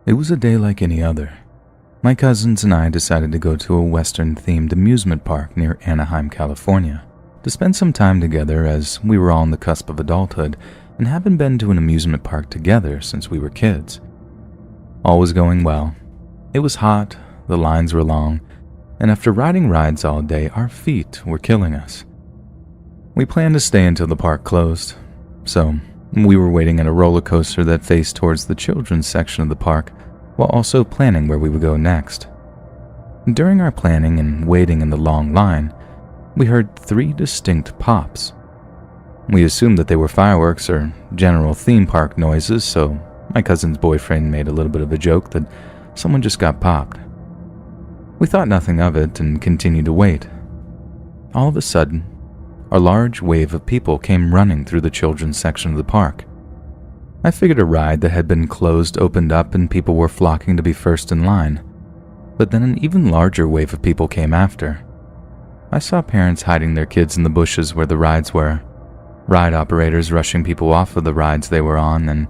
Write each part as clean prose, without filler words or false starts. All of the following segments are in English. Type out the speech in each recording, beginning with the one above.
It was a day like any other. My cousins and I decided to go to a Western-themed amusement park near Anaheim, California, to spend some time together as we were all on the cusp of adulthood and haven't been to an amusement park together since we were kids. All was going well. It was hot, the lines were long, and after riding rides all day, our feet were killing us. We planned to stay until the park closed, so we were waiting at a roller coaster that faced towards the children's section of the park, while also planning where we would go next. During our planning and waiting in the long line, we heard 3 distinct pops. We assumed that they were fireworks or general theme park noises, so my cousin's boyfriend made a little bit of a joke that someone just got popped. We thought nothing of it and continued to wait. All of a sudden, a large wave of people came running through the children's section of the park. I figured a ride that had been closed opened up and people were flocking to be first in line. But then an even larger wave of people came after. I saw parents hiding their kids in the bushes where the rides were, ride operators rushing people off of the rides they were on, and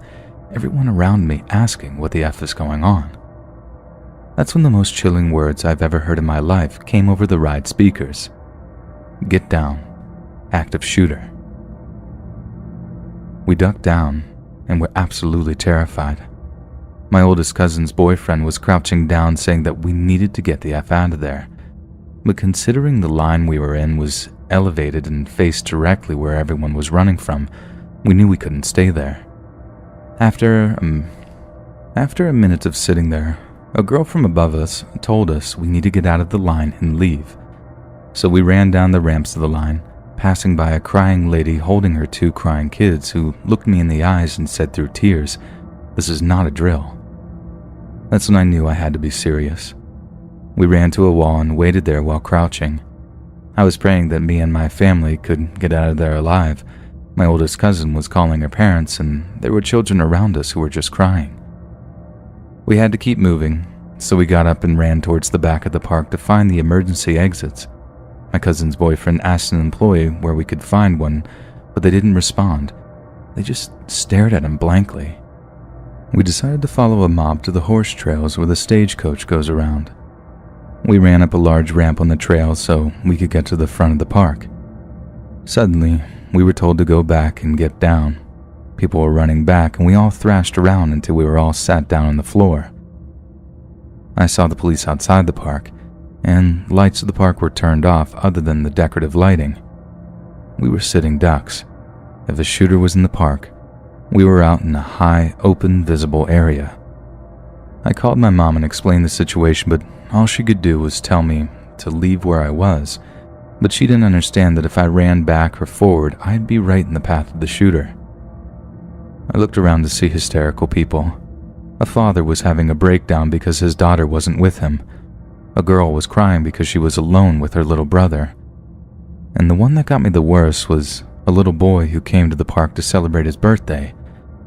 everyone around me asking what the F is going on. That's when the most chilling words I've ever heard in my life came over the ride speakers. Get down. Active shooter. We ducked down and were absolutely terrified. My oldest cousin's boyfriend was crouching down saying that we needed to get the F out of there, but considering the line we were in was elevated and faced directly where everyone was running from, we knew we couldn't stay there. After a minute of sitting there, a girl from above us told us we need to get out of the line and leave. So we ran down the ramps of the line, passing by a crying lady holding her 2 crying kids who looked me in the eyes and said through tears, "This is not a drill." That's when I knew I had to be serious. We ran to a wall and waited there while crouching. I was praying that me and my family could get out of there alive. My oldest cousin was calling her parents, and there were children around us who were just crying. We had to keep moving, so we got up and ran towards the back of the park to find the emergency exits. My cousin's boyfriend asked an employee where we could find one, but they didn't respond. They just stared at him blankly. We decided to follow a mob to the horse trails where the stagecoach goes around. We ran up a large ramp on the trail so we could get to the front of the park. Suddenly, we were told to go back and get down. People were running back and we all thrashed around until we were all sat down on the floor. I saw the police outside the park, and lights of the park were turned off other than the decorative lighting. We were sitting ducks. If the shooter was in the park, we were out in a high, open, visible area. I called my mom and explained the situation, but all she could do was tell me to leave where I was, but she didn't understand that if I ran back or forward, I'd be right in the path of the shooter. I looked around to see hysterical people. A father was having a breakdown because his daughter wasn't with him. A girl was crying because she was alone with her little brother. And the one that got me the worst was a little boy who came to the park to celebrate his birthday,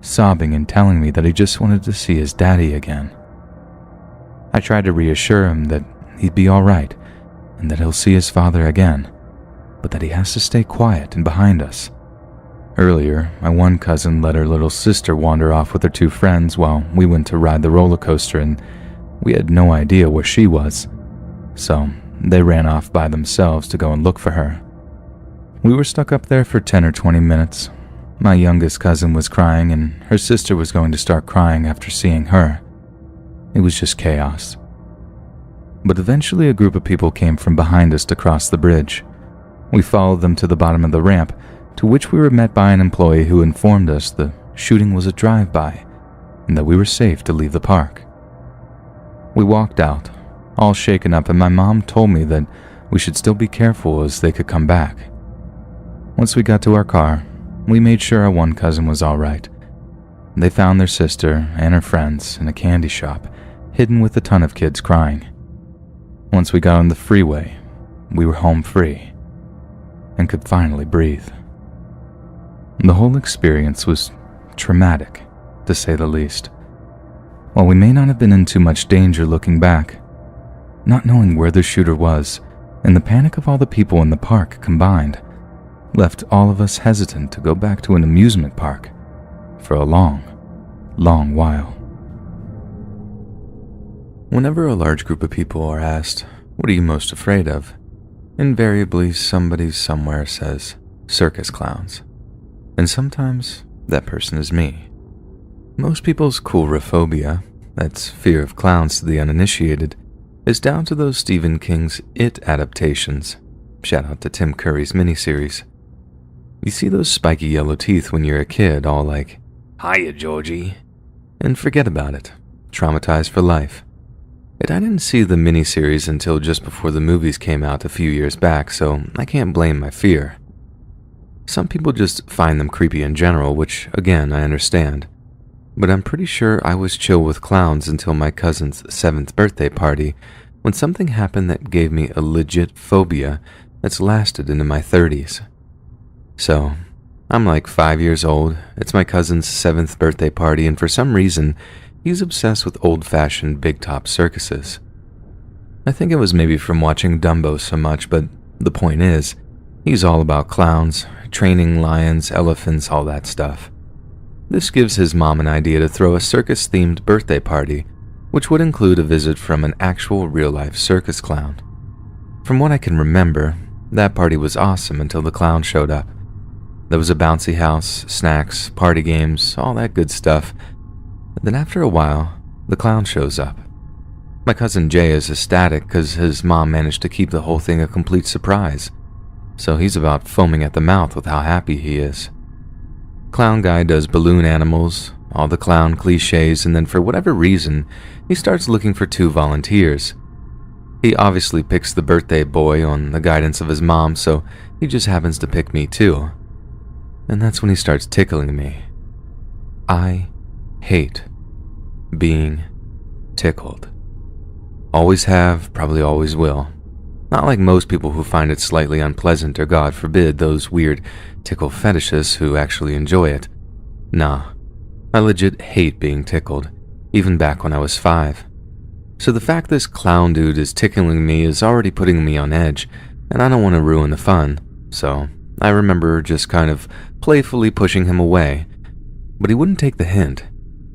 sobbing and telling me that he just wanted to see his daddy again. I tried to reassure him that he'd be all right and that he'll see his father again, but that he has to stay quiet and behind us. Earlier, my one cousin let her little sister wander off with her 2 friends while we went to ride the roller coaster, and we had no idea where she was. So they ran off by themselves to go and look for her. We were stuck up there for 10 or 20 minutes. My youngest cousin was crying and her sister was going to start crying after seeing her. It was just chaos. But eventually a group of people came from behind us to cross the bridge. We followed them to the bottom of the ramp, to which we were met by an employee who informed us the shooting was a drive-by and that we were safe to leave the park. We walked out, all shaken up, and my mom told me that we should still be careful as they could come back. Once we got to our car, we made sure our one cousin was all right. They found their sister and her friends in a candy shop, hidden with a ton of kids crying. Once we got on the freeway, we were home free and could finally breathe. The whole experience was traumatic, to say the least. While we may not have been in too much danger looking back, not knowing where the shooter was and the panic of all the people in the park combined left all of us hesitant to go back to an amusement park for a long, long while. Whenever a large group of people are asked, "What are you most afraid of?" invariably somebody somewhere says, "circus clowns." And sometimes that person is me. Most people's coulrophobia, that's fear of clowns to the uninitiated, is down to those Stephen King's It adaptations. Shout out to Tim Curry's miniseries. You see those spiky yellow teeth when you're a kid, all like, "Hiya, Georgie," and forget about it, traumatized for life. Yet I didn't see the miniseries until just before the movies came out a few years back, so I can't blame my fear. Some people just find them creepy in general, which, again, I understand. But I'm pretty sure I was chill with clowns until my cousin's 7th birthday party, when something happened that gave me a legit phobia that's lasted into my 30s. So, I'm like 5 years old, it's my cousin's 7th birthday party, and for some reason, he's obsessed with old-fashioned big-top circuses. I think it was maybe from watching Dumbo so much, but the point is, he's all about clowns, training lions, elephants, all that stuff. This gives his mom an idea to throw a circus-themed birthday party, which would include a visit from an actual real-life circus clown. From what I can remember, that party was awesome until the clown showed up. There was a bouncy house, snacks, party games, all that good stuff. But then after a while, the clown shows up. My cousin Jay is ecstatic because his mom managed to keep the whole thing a complete surprise, so he's about foaming at the mouth with how happy he is. Clown guy does balloon animals, all the clown cliches, and then for whatever reason, he starts looking for 2 volunteers. He obviously picks the birthday boy on the guidance of his mom, so he just happens to pick me too. And that's when he starts tickling me. I hate being tickled. Always have, probably always will. Not like most people who find it slightly unpleasant or, God forbid, those weird tickle fetishists who actually enjoy it. Nah, I legit hate being tickled, even back when I was 5. So the fact this clown dude is tickling me is already putting me on edge, and I don't want to ruin the fun, so I remember just kind of playfully pushing him away. But he wouldn't take the hint.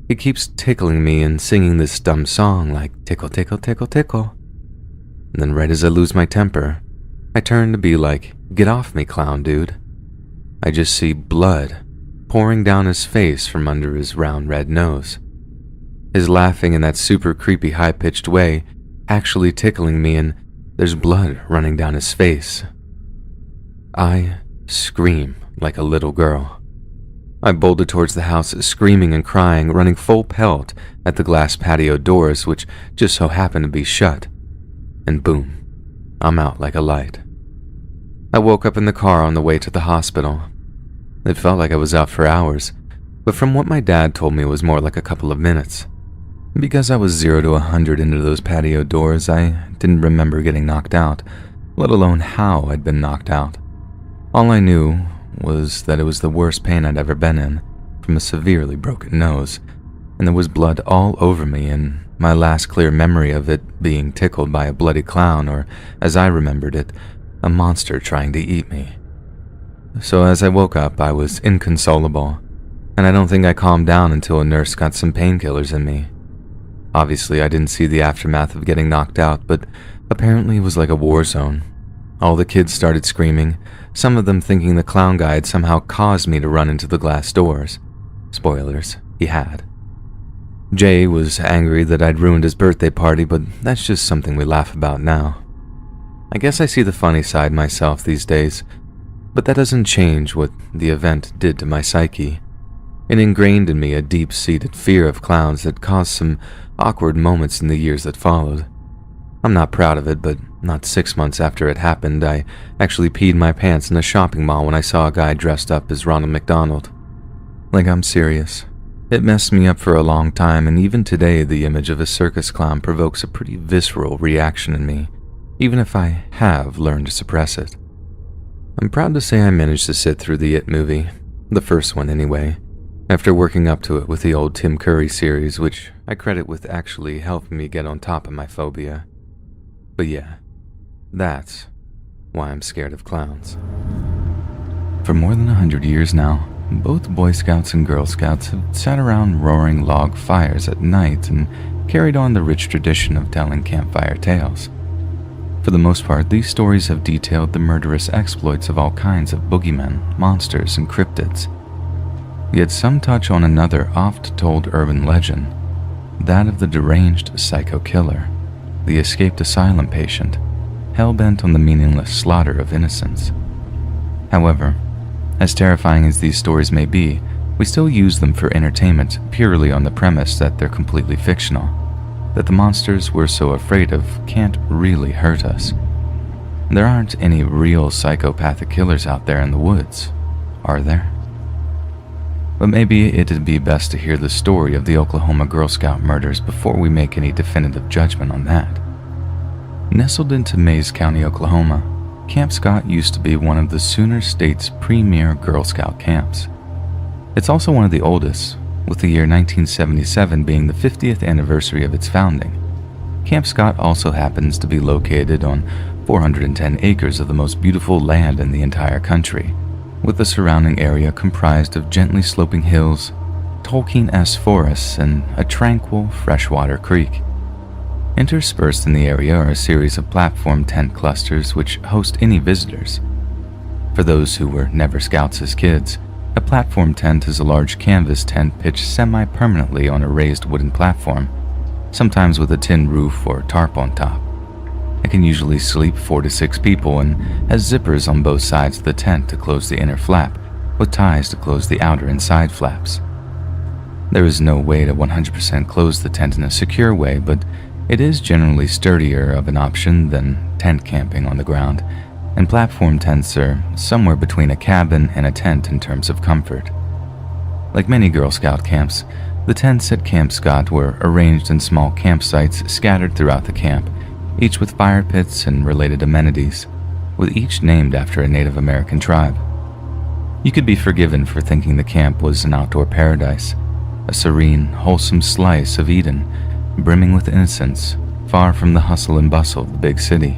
He keeps tickling me and singing this dumb song like tickle, tickle, tickle, tickle. And then right as I lose my temper, I turn to be like, "Get off me, clown dude." I just see blood pouring down his face from under his round red nose. His laughing in that super creepy high-pitched way, actually tickling me, and there's blood running down his face. I scream like a little girl. I bolted towards the house, screaming and crying, running full pelt at the glass patio doors, which just so happened to be shut. And boom, I'm out like a light. I woke up in the car on the way to the hospital. It felt like I was out for hours, but from what my dad told me it was more like a couple of minutes. Because I was 0 to 100 into those patio doors, I didn't remember getting knocked out, let alone how I'd been knocked out. All I knew was that it was the worst pain I'd ever been in, from a severely broken nose, and there was blood all over me, and my last clear memory of it being tickled by a bloody clown, or as I remembered it, a monster trying to eat me. So as I woke up, I was inconsolable, and I don't think I calmed down until a nurse got some painkillers in me. Obviously, I didn't see the aftermath of getting knocked out, but apparently it was like a war zone. All the kids started screaming, some of them thinking the clown guy had somehow caused me to run into the glass doors. Spoilers, he had. Jay was angry that I'd ruined his birthday party, but that's just something we laugh about now. I guess I see the funny side myself these days, but that doesn't change what the event did to my psyche. It ingrained in me a deep-seated fear of clowns that caused some awkward moments in the years that followed. I'm not proud of it, but not 6 months after it happened, I actually peed my pants in a shopping mall when I saw a guy dressed up as Ronald McDonald. Like, I'm serious. It messed me up for a long time, and even today the image of a circus clown provokes a pretty visceral reaction in me, even if I have learned to suppress it. I'm proud to say I managed to sit through the It movie, the first one anyway, after working up to it with the old Tim Curry series, which I credit with actually helping me get on top of my phobia. But yeah, that's why I'm scared of clowns. For more than 100 years now, both Boy Scouts and Girl Scouts have sat around roaring log fires at night and carried on the rich tradition of telling campfire tales. For the most part, these stories have detailed the murderous exploits of all kinds of boogeymen, monsters, and cryptids. Yet some touch on another oft-told urban legend, that of the deranged psycho killer, the escaped asylum patient, hell-bent on the meaningless slaughter of innocents. However, as terrifying as these stories may be, we still use them for entertainment purely on the premise that they're completely fictional, that the monsters we're so afraid of can't really hurt us. There aren't any real psychopathic killers out there in the woods, are there? But maybe it'd be best to hear the story of the Oklahoma Girl Scout murders before we make any definitive judgment on that. Nestled into Mays County, Oklahoma, Camp Scott used to be one of the Sooner State's premier Girl Scout camps. It's also one of the oldest, with the year 1977 being the 50th anniversary of its founding. Camp Scott also happens to be located on 410 acres of the most beautiful land in the entire country, with the surrounding area comprised of gently sloping hills, Tolkien-esque forests, and a tranquil freshwater creek. Interspersed in the area are a series of platform tent clusters which host any visitors. For those who were never scouts as kids, a platform tent is a large canvas tent pitched semi-permanently on a raised wooden platform, sometimes with a tin roof or tarp on top. It can usually sleep 4 to 6 people and has zippers on both sides of the tent to close the inner flap, with ties to close the outer and side flaps. There is no way to 100% close the tent in a secure way, but it is generally sturdier of an option than tent camping on the ground, and platform tents are somewhere between a cabin and a tent in terms of comfort. Like many Girl Scout camps, the tents at Camp Scott were arranged in small campsites scattered throughout the camp, each with fire pits and related amenities, with each named after a Native American tribe. You could be forgiven for thinking the camp was an outdoor paradise, a serene, wholesome slice of Eden, brimming with innocence, far from the hustle and bustle of the big city.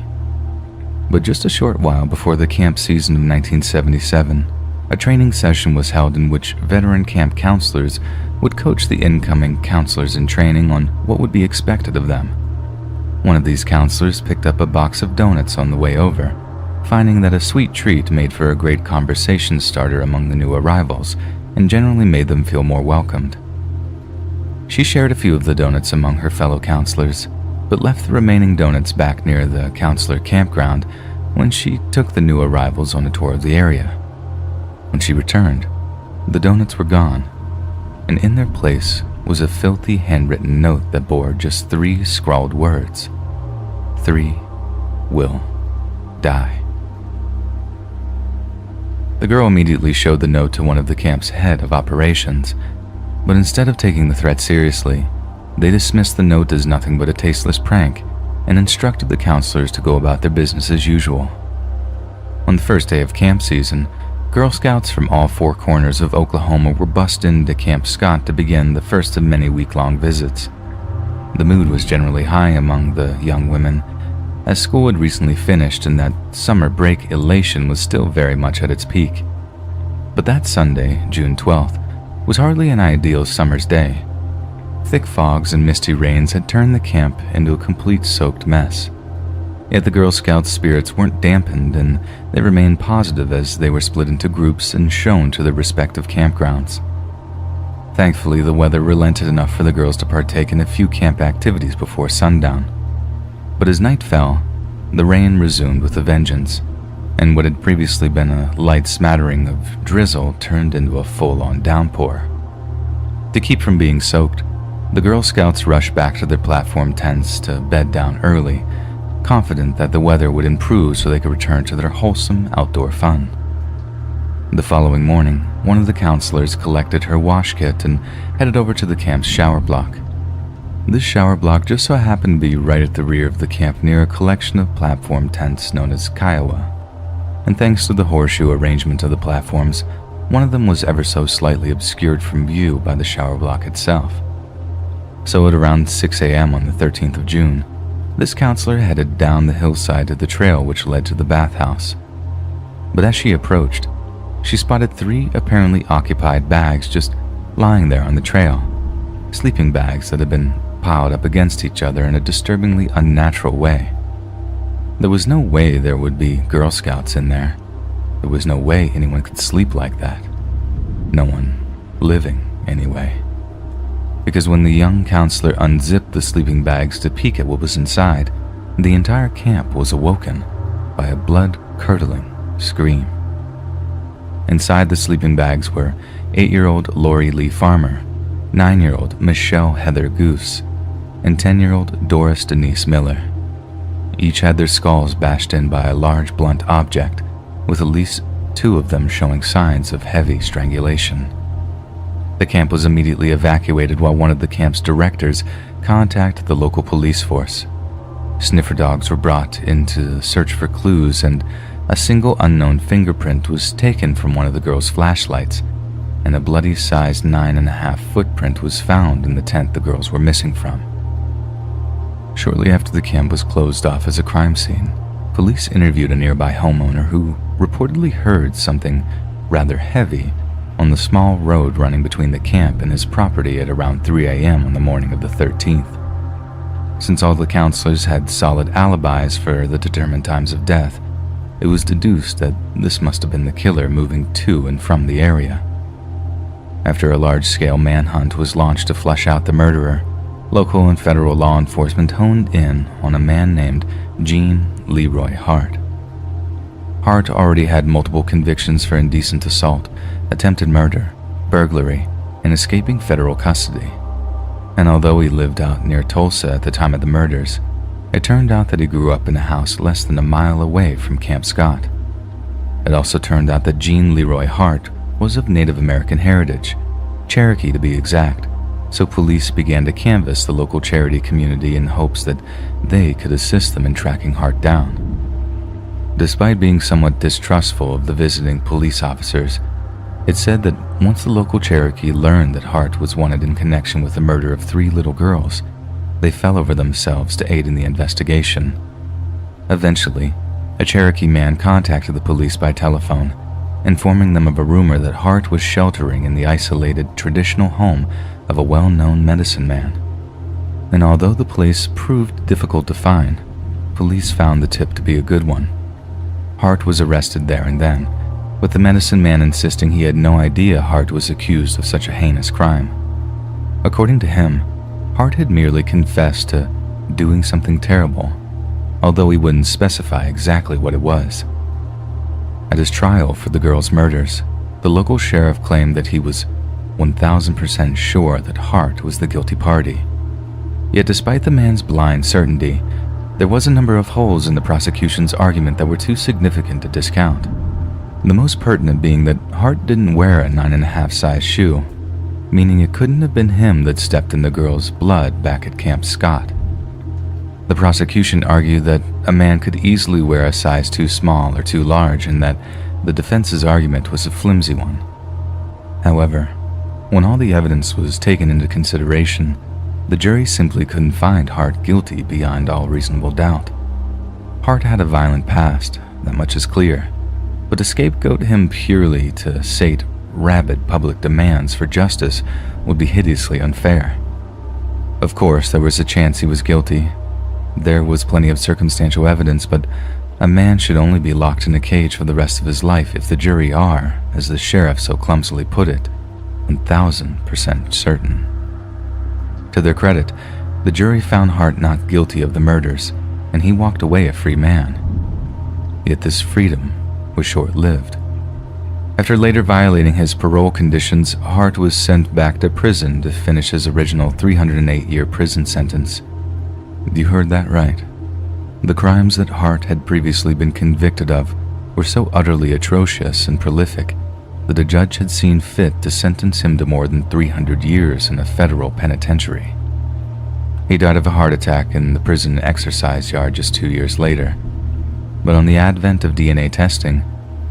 But just a short while before the camp season of 1977, a training session was held in which veteran camp counselors would coach the incoming counselors in training on what would be expected of them. One of these counselors picked up a box of donuts on the way over, finding that a sweet treat made for a great conversation starter among the new arrivals and generally made them feel more welcomed. She shared a few of the donuts among her fellow counselors, but left the remaining donuts back near the counselor campground when she took the new arrivals on a tour of the area. When she returned, the donuts were gone, and in their place was a filthy handwritten note that bore just 3 scrawled words. 3 will die. The girl immediately showed the note to one of the camp's head of operations, but instead of taking the threat seriously, they dismissed the note as nothing but a tasteless prank and instructed the counselors to go about their business as usual. On the first day of camp season, Girl Scouts from all 4 corners of Oklahoma were bussed into Camp Scott to begin the first of many week-long visits. The mood was generally high among the young women, as school had recently finished and that summer break elation was still very much at its peak. But that Sunday, June 12th, was hardly an ideal summer's day. Thick fogs and misty rains had turned the camp into a complete soaked mess. Yet the Girl Scouts' spirits weren't dampened, and they remained positive as they were split into groups and shown to their respective campgrounds. Thankfully, the weather relented enough for the girls to partake in a few camp activities before sundown. But as night fell, the rain resumed with a vengeance, and what had previously been a light smattering of drizzle turned into a full-on downpour. To keep from being soaked, the Girl Scouts rushed back to their platform tents to bed down early, confident that the weather would improve so they could return to their wholesome outdoor fun. The following morning, one of the counselors collected her wash kit and headed over to the camp's shower block. This shower block just so happened to be right at the rear of the camp near a collection of platform tents known as Kiowa, and thanks to the horseshoe arrangement of the platforms, one of them was ever so slightly obscured from view by the shower block itself. So at around 6 a.m. on the 13th of June, this counselor headed down the hillside to the trail which led to the bathhouse. But as she approached, she spotted 3 apparently occupied bags just lying there on the trail, sleeping bags that had been piled up against each other in a disturbingly unnatural way. There was no way there would be Girl Scouts in there. There was no way anyone could sleep like that. No one living, anyway. Because when the young counselor unzipped the sleeping bags to peek at what was inside, the entire camp was awoken by a blood-curdling scream. Inside the sleeping bags were 8-year-old Lori Lee Farmer, 9-year-old Michelle Heather Goose, and 10-year-old Doris Denise Miller. Each had their skulls bashed in by a large blunt object, with at least 2 of them showing signs of heavy strangulation. The camp was immediately evacuated while one of the camp's directors contacted the local police force. Sniffer dogs were brought in to search for clues, and a single unknown fingerprint was taken from one of the girls' flashlights, and a bloody-sized 9.5 footprint was found in the tent the girls were missing from. Shortly after the camp was closed off as a crime scene, police interviewed a nearby homeowner who reportedly heard something rather heavy on the small road running between the camp and his property at around 3 a.m. on the morning of the 13th. Since all the counselors had solid alibis for the determined times of death, it was deduced that this must have been the killer moving to and from the area. After a large-scale manhunt was launched to flush out the murderer, local and federal law enforcement honed in on a man named Gene Leroy Hart. Hart already had multiple convictions for indecent assault, attempted murder, burglary, and escaping federal custody. And although he lived out near Tulsa at the time of the murders, it turned out that he grew up in a house less than a mile away from Camp Scott. It also turned out that Gene Leroy Hart was of Native American heritage, Cherokee to be exact, so police began to canvass the local charity community in hopes that they could assist them in tracking Hart down. Despite being somewhat distrustful of the visiting police officers, it said that once the local Cherokee learned that Hart was wanted in connection with the murder of 3 little girls, they fell over themselves to aid in the investigation. Eventually, a Cherokee man contacted the police by telephone, informing them of a rumor that Hart was sheltering in the isolated traditional home of a well-known medicine man. And although the place proved difficult to find, police found the tip to be a good one. Hart was arrested there and then, with the medicine man insisting he had no idea Hart was accused of such a heinous crime. According to him, Hart had merely confessed to doing something terrible, although he wouldn't specify exactly what it was. At his trial for the girls' murders, the local sheriff claimed that he was 1,000% sure that Hart was the guilty party. Yet despite the man's blind certainty, there was a number of holes in the prosecution's argument that were too significant to discount. The most pertinent being that Hart didn't wear a 9.5 size shoe, meaning it couldn't have been him that stepped in the girl's blood back at Camp Scott. The prosecution argued that a man could easily wear a size too small or too large, and that the defense's argument was a flimsy one. However, when all the evidence was taken into consideration, the jury simply couldn't find Hart guilty beyond all reasonable doubt. Hart had a violent past, that much is clear, but to scapegoat him purely to sate rabid public demands for justice would be hideously unfair. Of course, there was a chance he was guilty. There was plenty of circumstantial evidence, but a man should only be locked in a cage for the rest of his life if the jury are, as the sheriff so clumsily put it, 1,000% certain. To their credit, the jury found Hart not guilty of the murders, and he walked away a free man. Yet this freedom was short-lived. After later violating his parole conditions, Hart was sent back to prison to finish his original 308-year prison sentence. You heard that right. The crimes that Hart had previously been convicted of were so utterly atrocious and prolific that a judge had seen fit to sentence him to more than 300 years in a federal penitentiary. He died of a heart attack in the prison exercise yard just 2 years later. But on the advent of DNA testing,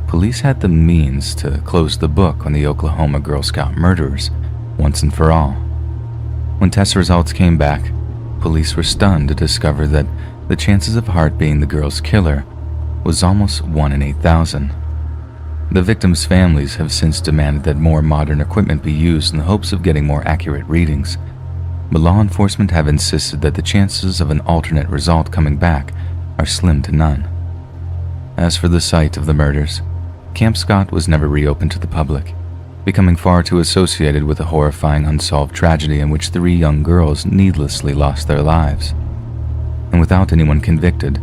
police had the means to close the book on the Oklahoma Girl Scout murderers once and for all. When test results came back, police were stunned to discover that the chances of Hart being the girl's killer was almost 1 in 8,000. The victims' families have since demanded that more modern equipment be used in the hopes of getting more accurate readings. but law enforcement have insisted that the chances of an alternate result coming back are slim to none. As for the site of the murders, Camp Scott was never reopened to the public, becoming far too associated with a horrifying unsolved tragedy in which 3 young girls needlessly lost their lives. And without anyone convicted,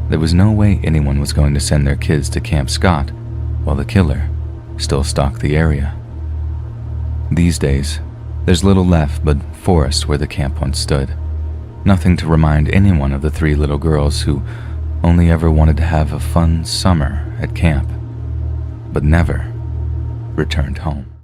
there was no way anyone was going to send their kids to Camp Scott while the killer still stalked the area. These days, there's little left but forest where the camp once stood. Nothing to remind anyone of the 3 little girls who only ever wanted to have a fun summer at camp, but never returned home.